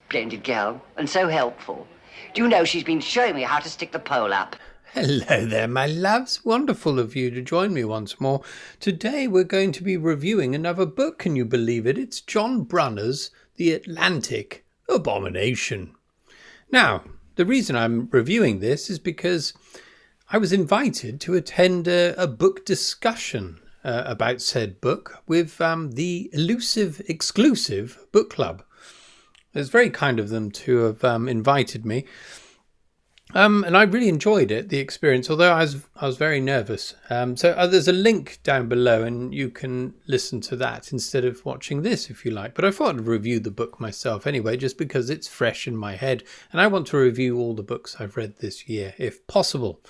splendid girl, and so helpful. Do you know she's been showing me how to stick the pole up? Hello there, my loves. Wonderful of you to join me once more. Today we're going to be reviewing another book, can you believe it? It's John Brunner's The Atlantic Abomination. Now, the reason I'm reviewing this is because I was invited to attend a book discussion about said book with the Elusive exclusive book club. It was very kind of them to have invited me. And I really enjoyed it, the experience, although I was very nervous. So there's a link down below and you can listen to that instead of watching this if you like. But I thought I'd review the book myself anyway, just because it's fresh in my head. And I want to review all the books I've read this year, if possible.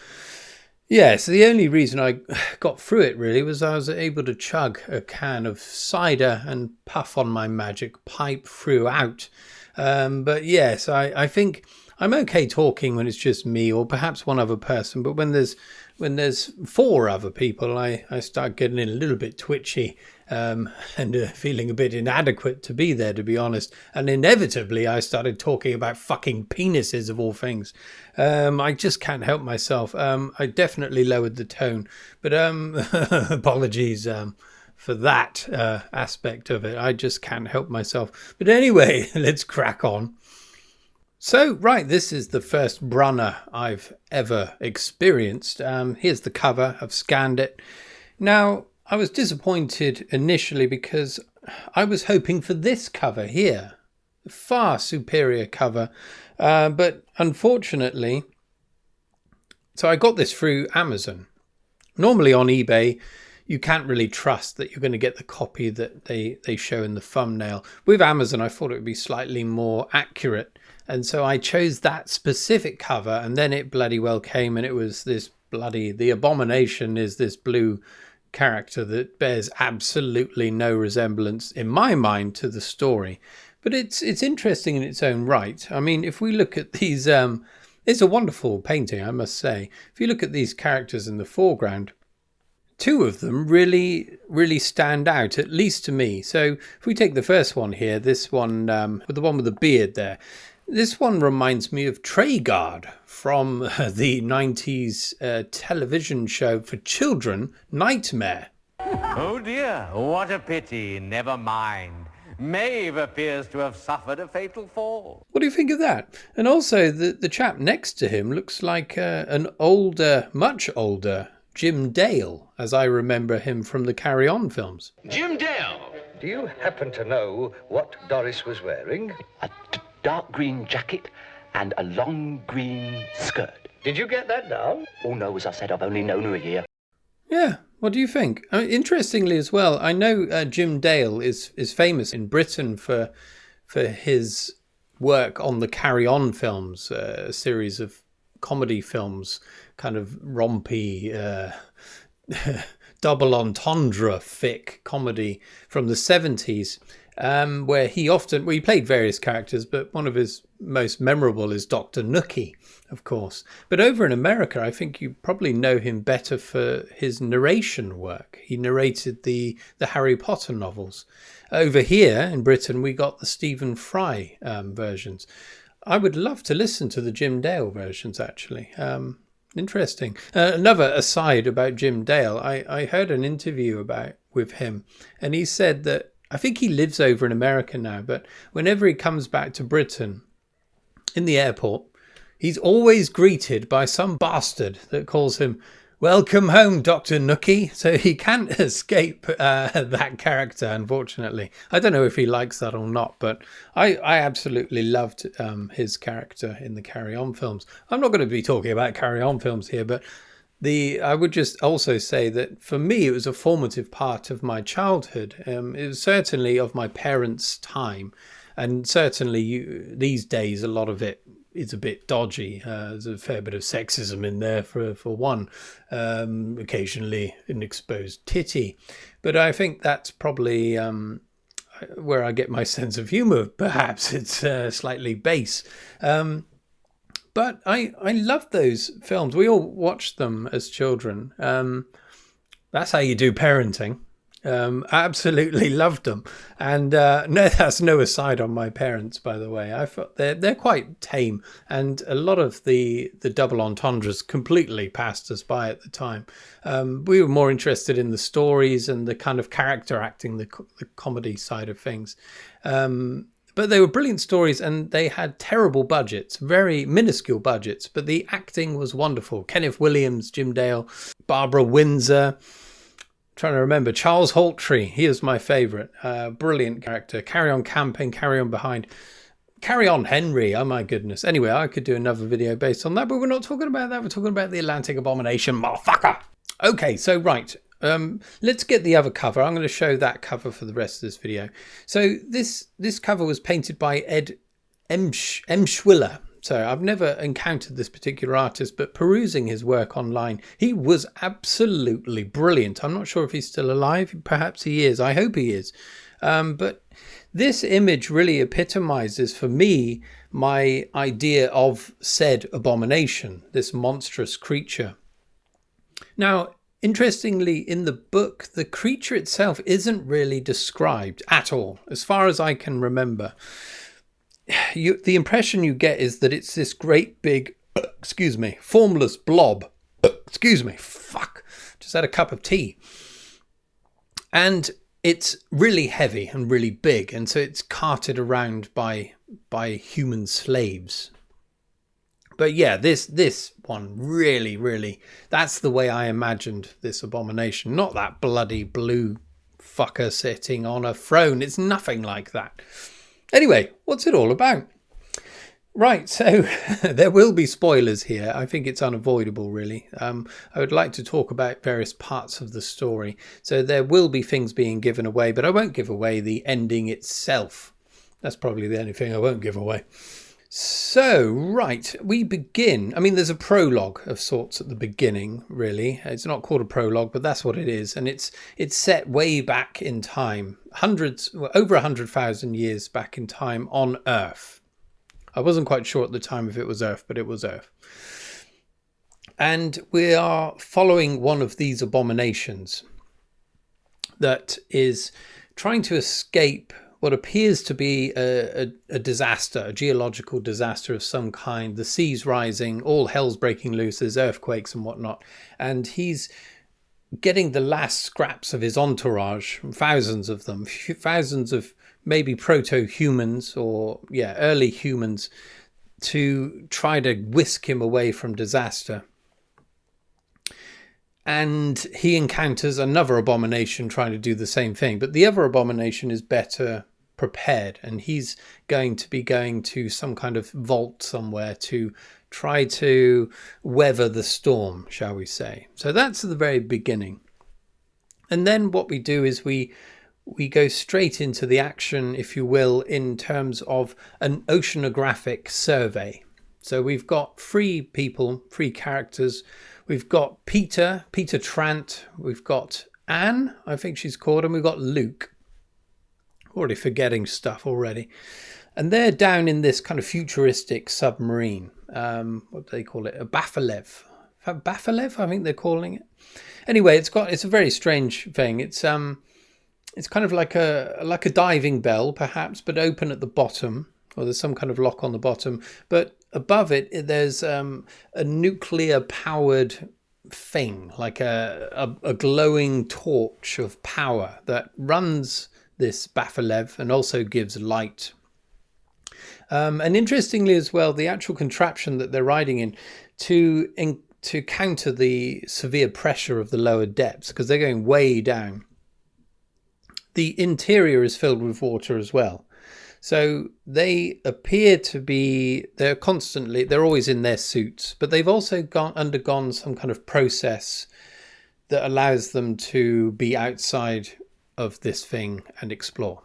Yeah, so the only reason I got through it really was I was able to chug a can of cider and puff on my magic pipe throughout. But yes, I think I'm okay talking when it's just me or perhaps one other person, but when there's four other people, I start getting a little bit twitchy and feeling a bit inadequate to be there, to be honest. And inevitably, I started talking about fucking penises of all things. I just can't help myself. I definitely lowered the tone, but apologies for that aspect of it. I just can't help myself. But anyway, let's crack on. So, right, this is the first Brunner I've ever experienced. Here's the cover. I've scanned it. Now, I was disappointed initially because I was hoping for this cover here. A far superior cover. But unfortunately, so I got this through Amazon. Normally on eBay, you can't really trust that you're going to get the copy that they show in the thumbnail. With Amazon, I thought it would be slightly more accurate. And so I chose that specific cover, and then it bloody well came, and it was this the Abomination is this blue character that bears absolutely no resemblance, in my mind, to the story. But it's interesting in its own right. I mean, if we look at these, it's a wonderful painting, I must say. If you look at these characters in the foreground, two of them really stand out, at least to me. So if we take the first one here, this one, with the one with the beard there, this one reminds me of Treguard from the 90s television show for children, Nightmare. Oh dear, what a pity. Never mind. Maeve appears to have suffered a fatal fall. What do you think of that? And also, the chap next to him looks like an older, much older Jim Dale, as I remember him from the Carry On films. Jim Dale! Do you happen to know what Doris was wearing? A dark green jacket and a long green skirt. Did you get that down? Oh no, as I said, I've only known her a year. Yeah, what do you think? Interestingly as well, I know Jim Dale is famous in Britain for his work on the Carry On films, a series of comedy films, kind of rompy, double entendre thick comedy from the 70s. Where he played various characters, but one of his most memorable is Dr. Nookie, of course. But over in America, I think you probably know him better for his narration work. He narrated the Harry Potter novels. Over here in Britain, we got the Stephen Fry versions. I would love to listen to the Jim Dale versions, actually. Interesting. Another aside about Jim Dale, I heard an interview with him, and he said that I think he lives over in America now, but whenever he comes back to Britain, in the airport, he's always greeted by some bastard that calls him, "Welcome home, Dr. Nookie." So he can't escape that character, unfortunately. I don't know if he likes that or not, but I absolutely loved his character in the Carry On films. I'm not going to be talking about Carry On films here, but I would just also say that for me, it was a formative part of my childhood. It was certainly of my parents' time. And certainly these days, a lot of it is a bit dodgy. There's a fair bit of sexism in there for one, occasionally an exposed titty. But I think that's probably where I get my sense of humour. Perhaps it's slightly base. But I love those films. We all watched them as children. That's how you do parenting. Absolutely loved them. And no, that's no aside on my parents, by the way. I thought they're quite tame, and a lot of the double entendres completely passed us by at the time. We were more interested in the stories and the kind of character acting, the comedy side of things. But they were brilliant stories, and they had terrible budgets, very minuscule budgets, but the acting was wonderful. Kenneth Williams, Jim Dale, Barbara Windsor. Trying to remember, Charles Hawtrey, he is my favourite. Brilliant character. Carry On Camping, Carry On Behind, Carry On Henry, oh my goodness. Anyway, I could do another video based on that, but we're not talking about that. We're talking about the Atlantic Abomination, motherfucker. Okay, so right, let's get the other cover. I'm going to show that cover for the rest of this video. So this cover was painted by Ed Emshwiller. So I've never encountered this particular artist, but perusing his work online, he was absolutely brilliant. I'm not sure if he's still alive. Perhaps he is. I hope he is. But this image really epitomizes for me my idea of said abomination, this monstrous creature. Now, interestingly, in the book, the creature itself isn't really described at all, as far as I can remember. The impression you get is that it's this great big, formless blob. Just had a cup of tea. And it's really heavy and really big, and so it's carted around by human slaves. But yeah, this one really, that's the way I imagined this abomination. Not that bloody blue fucker sitting on a throne. It's nothing like that. Anyway, what's it all about? Right, so there will be spoilers here. I think it's unavoidable, really. I would like to talk about various parts of the story. So there will be things being given away, but I won't give away the ending itself. That's probably the only thing I won't give away. So, right, we begin. I mean, there's a prologue of sorts at the beginning, really. It's not called a prologue, but that's what it is. And it's set way back in time, over 100,000 years back in time on Earth. I wasn't quite sure at the time if it was Earth, but it was Earth. And we are following one of these abominations that is trying to escape what appears to be a disaster, a geological disaster of some kind. The sea's rising, all hell's breaking loose, there's earthquakes and whatnot. And he's getting the last scraps of his entourage, thousands of them, thousands of maybe proto-humans or, early humans, to try to whisk him away from disaster. And he encounters another abomination trying to do the same thing. But the other abomination is better prepared. And he's going to be going to some kind of vault somewhere to try to weather the storm, shall we say. So that's the very beginning. And then what we do is we go straight into the action, if you will, in terms of an oceanographic survey. So we've got three characters. We've got Peter Trant, we've got Anne, I think she's called, and we've got Luke. Already forgetting stuff already. And they're down in this kind of futuristic submarine. What do they call it? A Bafalev. Bafalev, I think they're calling it. Anyway, it's a very strange thing. It's kind of like a diving bell, perhaps, but open at the bottom, or there's some kind of lock on the bottom. But above it, there's a nuclear-powered thing, like a glowing torch of power that runs this Bafalev and also gives light. And interestingly as well, the actual contraption that they're riding in to counter the severe pressure of the lower depths, because they're going way down, the interior is filled with water as well. So they appear to be, they're always in their suits, but they've also undergone some kind of process that allows them to be outside of this thing and explore.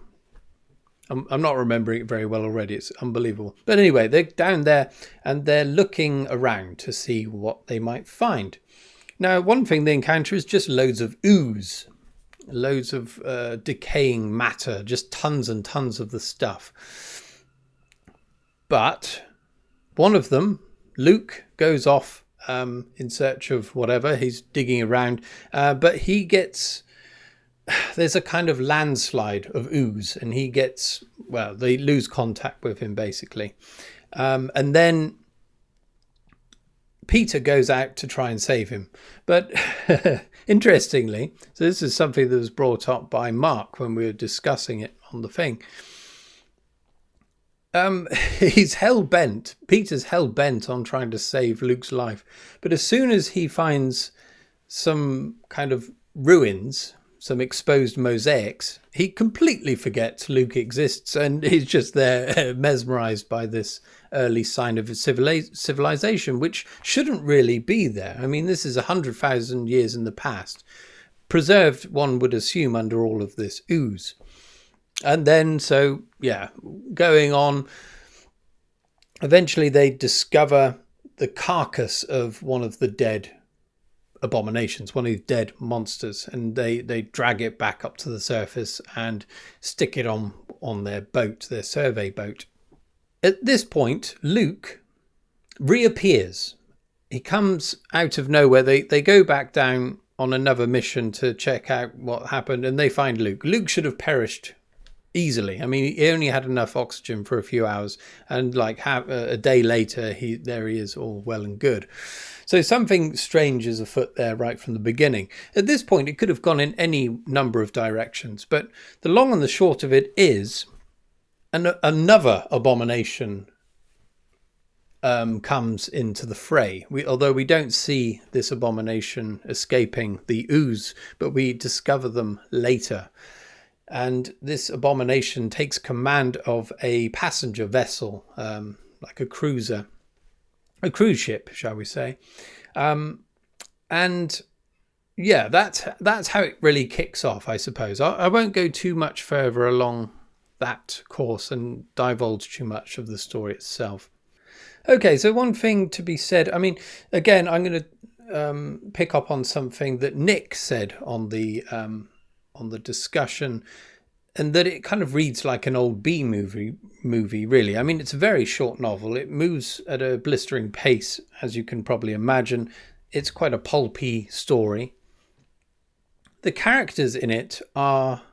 I'm not remembering it very well already. It's unbelievable. But anyway, they're down there and they're looking around to see what they might find. Now, one thing they encounter is just loads of ooze. Loads of decaying matter, just tons and tons of the stuff. But one of them, Luke, goes off in search of whatever. He's digging around, but he gets there's a kind of landslide of ooze, and he gets, well, they lose contact with him basically. And then Peter goes out to try and save him. But interestingly, so this is something that was brought up by Mark when we were discussing it on the thing. Peter's hell-bent on trying to save Luke's life. But as soon as he finds some kind of ruins, some exposed mosaics, he completely forgets Luke exists, and he's just there mesmerized by this early sign of civilization, which shouldn't really be there. I mean, this is 100,000 years in the past, preserved, one would assume, under all of this ooze. And then, so, yeah, going on, eventually they discover the carcass of one of the dead abominations, one of these dead monsters, and they drag it back up to the surface and stick it on their boat, their survey boat. At this point, Luke reappears. He comes out of nowhere. They go back down on another mission to check out what happened, and they find Luke. Luke should have perished easily. I mean, he only had enough oxygen for a few hours, and like a day later, there he is, all well and good. So something strange is afoot there right from the beginning. At this point, it could have gone in any number of directions, but the long and the short of it is another abomination comes into the fray. Although we don't see this abomination escaping the ooze, but we discover them later. And this abomination takes command of a passenger vessel, like a cruiser. A cruise ship, shall we say. And yeah, that's how it really kicks off, I suppose. I won't go too much further along that course and divulge too much of the story itself. Okay, so one thing to be said, I mean, again, I'm going to pick up on something that Nick said on the discussion, and that it kind of reads like an old B movie, really. I mean, it's a very short novel. It moves at a blistering pace, as you can probably imagine. It's quite a pulpy story. The characters in it are,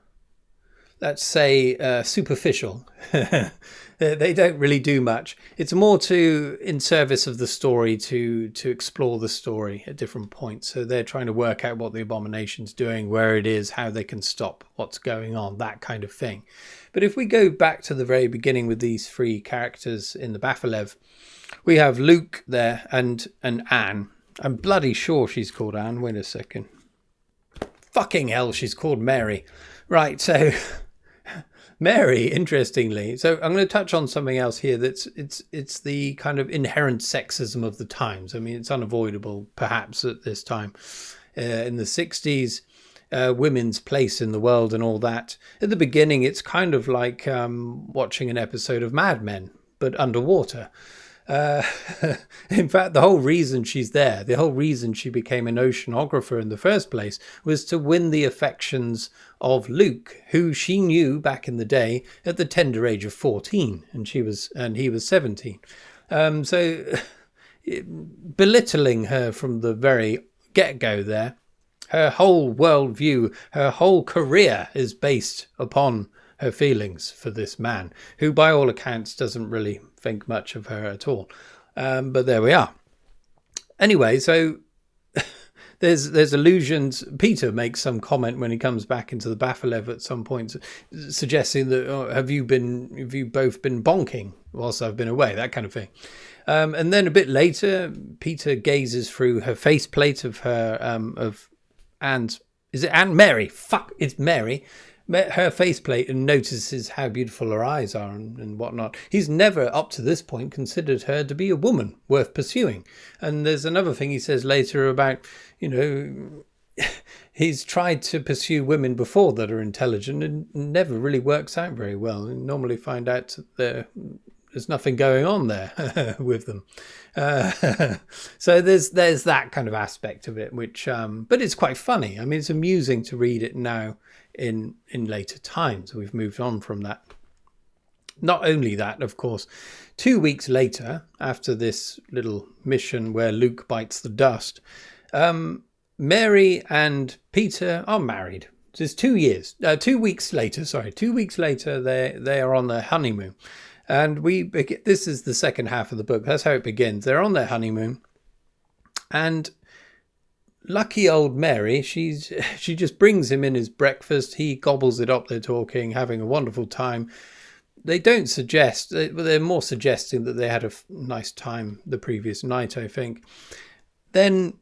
let's say, superficial. They don't really do much. It's more in service of the story to explore the story at different points. So they're trying to work out what the abomination's doing, where it is, how they can stop what's going on, that kind of thing. But if we go back to the very beginning with these three characters in the Baphilev, we have Luke there and Anne. I'm bloody sure she's called Anne. Wait a second. Fucking hell, she's called Mary. Right, so Mary, interestingly. So I'm going to touch on something else here. It's the kind of inherent sexism of the times. I mean, it's unavoidable, perhaps, at this time. In the 60s, women's place in the world and all that. At the beginning, it's kind of like watching an episode of Mad Men, but underwater. In fact, the whole reason she's there, the whole reason she became an oceanographer in the first place, was to win the affections of Luke, who she knew back in the day at the tender age of 14, and he was 17. So belittling her from the very get-go there. Her whole worldview, her whole career is based upon her feelings for this man, who by all accounts doesn't really think much of her at all. But there we are. Anyway, so there's allusions. Peter makes some comment when he comes back into the Baphilev at some point, suggesting that have you both been bonking whilst I've been away, that kind of thing. And then a bit later, Peter gazes through her faceplate of her of Anne's. Is it Anne? Mary? Fuck, it's Mary. Her faceplate, and notices how beautiful her eyes are and whatnot. He's never up to this point considered her to be a woman worth pursuing. And there's another thing he says later about, he's tried to pursue women before that are intelligent and never really works out very well. You normally find out that there's nothing going on there with them. So there's that kind of aspect of it, which but it's quite funny. I mean, it's amusing to read it now in later times. We've moved on from that. Not only that, of course, 2 weeks later, after this little mission where Luke bites the dust, Mary and Peter are married. it's 2 weeks later. Sorry, 2 weeks later, they are on their honeymoon, and this is the second half of the book. That's how it begins. They're on their honeymoon, and lucky old Mary, she just brings him in his breakfast. He gobbles it up. They're talking, having a wonderful time. They don't suggest, they're more suggesting that they had a nice time the previous night, I think. Then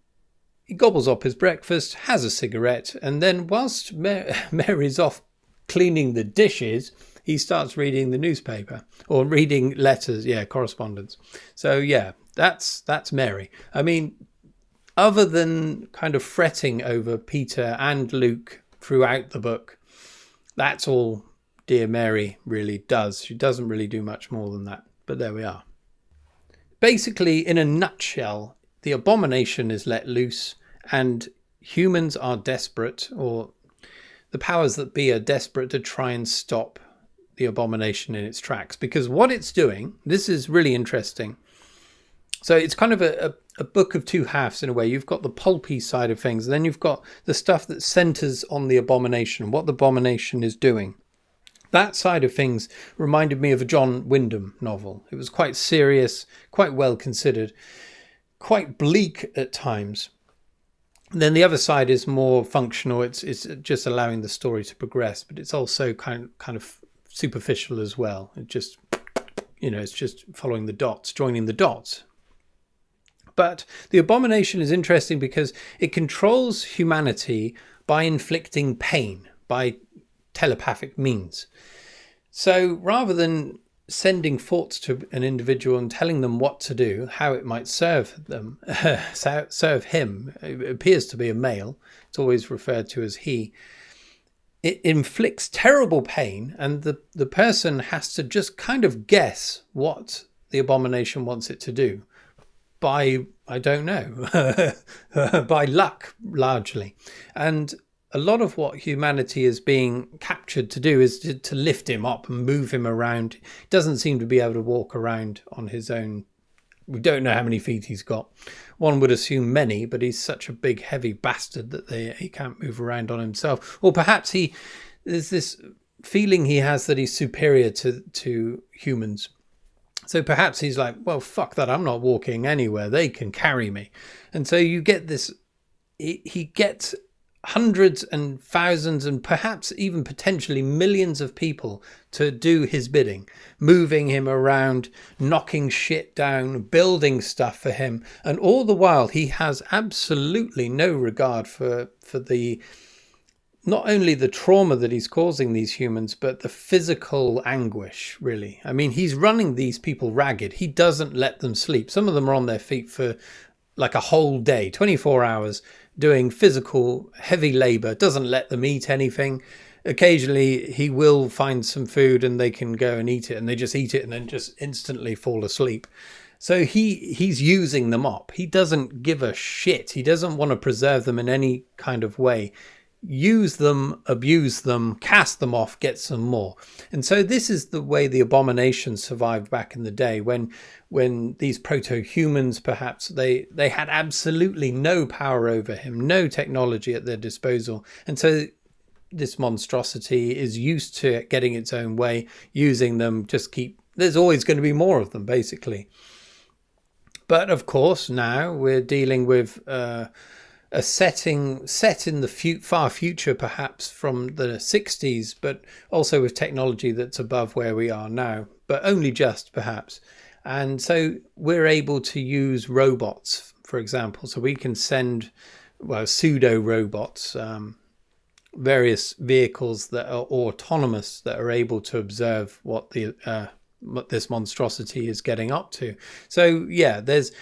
he gobbles up his breakfast, has a cigarette, and then whilst Mary's off cleaning the dishes, he starts reading the newspaper or reading letters, correspondence. So that's Mary. I mean, other than kind of fretting over Peter and Luke throughout the book, that's all dear Mary really does. She doesn't really do much more than that, but there we are. Basically, in a nutshell, the abomination is let loose and humans are desperate, or the powers that be are desperate to try and stop the abomination in its tracks. Because what it's doing, this is really interesting. So it's kind of a book of two halves in a way. You've got the pulpy side of things, and then you've got the stuff that centers on the abomination, what the abomination is doing. That side of things reminded me of a John Wyndham novel. It was quite serious, quite well considered, quite bleak at times. And then the other side is more functional. It's just allowing the story to progress, but it's also kind of superficial as well. It just, it's just following the dots, joining the dots. But the abomination is interesting because it controls humanity by inflicting pain, by telepathic means. So rather than sending thoughts to an individual and telling them what to do, how it might serve them, serve him, it appears to be a male, it's always referred to as he, it inflicts terrible pain, and the person has to just kind of guess what the abomination wants it to do by, I don't know, by luck largely. And a lot of what humanity is being captured to do is to lift him up and move him around. He doesn't seem to be able to walk around on his own. We don't know how many feet he's got. One would assume many, but he's such a big, heavy bastard that he can't move around on himself. Or perhaps there's this feeling he has that he's superior to humans. So perhaps he's like, well, fuck that. I'm not walking anywhere. They can carry me. And so you get this, he gets hundreds and thousands and perhaps even potentially millions of people to do his bidding, moving him around, knocking shit down, building stuff for him. And all the while he has absolutely no regard for the, not only the trauma that he's causing these humans, but the physical anguish, really. I mean, he's running these people ragged. He doesn't let them sleep. Some of them are on their feet for like a whole day, 24 hours, doing physical heavy labor, doesn't let them eat anything. Occasionally he will find some food and they can go and eat it, and they just eat it and then just instantly fall asleep. So he's using them up. He doesn't give a shit. He doesn't want to preserve them in any kind of way. Use them, abuse them, cast them off, get some more. And so this is the way the abomination survived back in the day, when these proto-humans, perhaps, they had absolutely no power over him, no technology at their disposal. And so this monstrosity is used to getting its own way, using them, there's always going to be more of them, basically. But of course, now we're dealing with a setting set in the far future, perhaps from the 60s, but also with technology that's above where we are now, but only just perhaps. And so we're able to use robots, for example. So we can send, pseudo robots, various vehicles that are autonomous, that are able to observe what this monstrosity is getting up to. So there's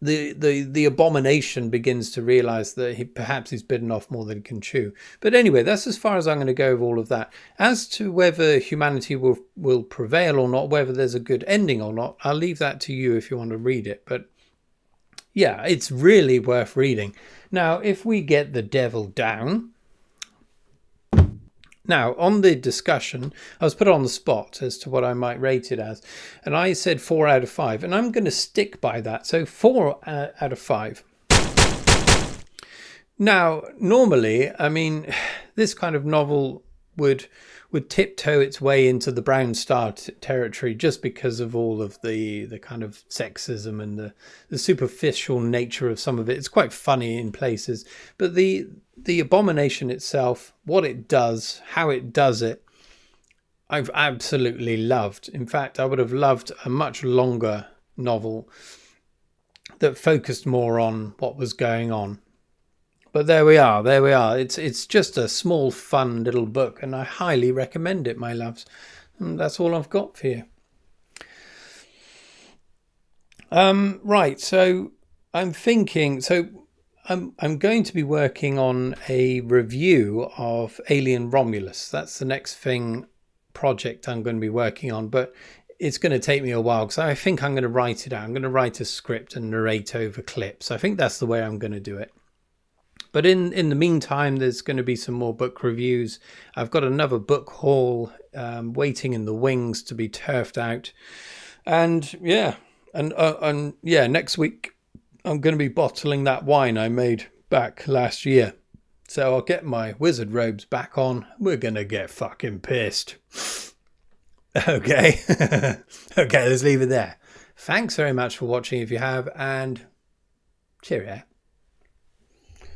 the abomination begins to realize that perhaps he's bitten off more than he can chew. But anyway, that's as far as I'm going to go with all of that. As to whether humanity will prevail or not, whether there's a good ending or not, I'll leave that to you if you want to read it. But it's really worth reading. Now, if we get the devil down. Now, on the discussion, I was put on the spot as to what I might rate it as. And I said 4 out of 5. And I'm going to stick by that. So 4 out of 5. Now, normally, I mean, this kind of novel would tiptoe its way into the Brown Star territory just because of all of the kind of sexism and the superficial nature of some of it. It's quite funny in places, but the Abomination itself, what it does, how it does it, I've absolutely loved. In fact, I would have loved a much longer novel that focused more on what was going on. But there we are. It's just a small, fun little book, and I highly recommend it, my loves. And that's all I've got for you. Right, so I'm thinking... I'm going to be working on a review of Alien Romulus. That's the next project I'm going to be working on, but it's going to take me a while because I think I'm going to write it out. I'm going to write a script and narrate over clips. I think that's the way I'm going to do it. But in the meantime, there's going to be some more book reviews. I've got another book haul waiting in the wings to be turfed out. And yeah, and next week I'm going to be bottling that wine I made back last year. So I'll get my wizard robes back on. We're going to get fucking pissed. Okay. Okay, let's leave it there. Thanks very much for watching if you have, and cheerio.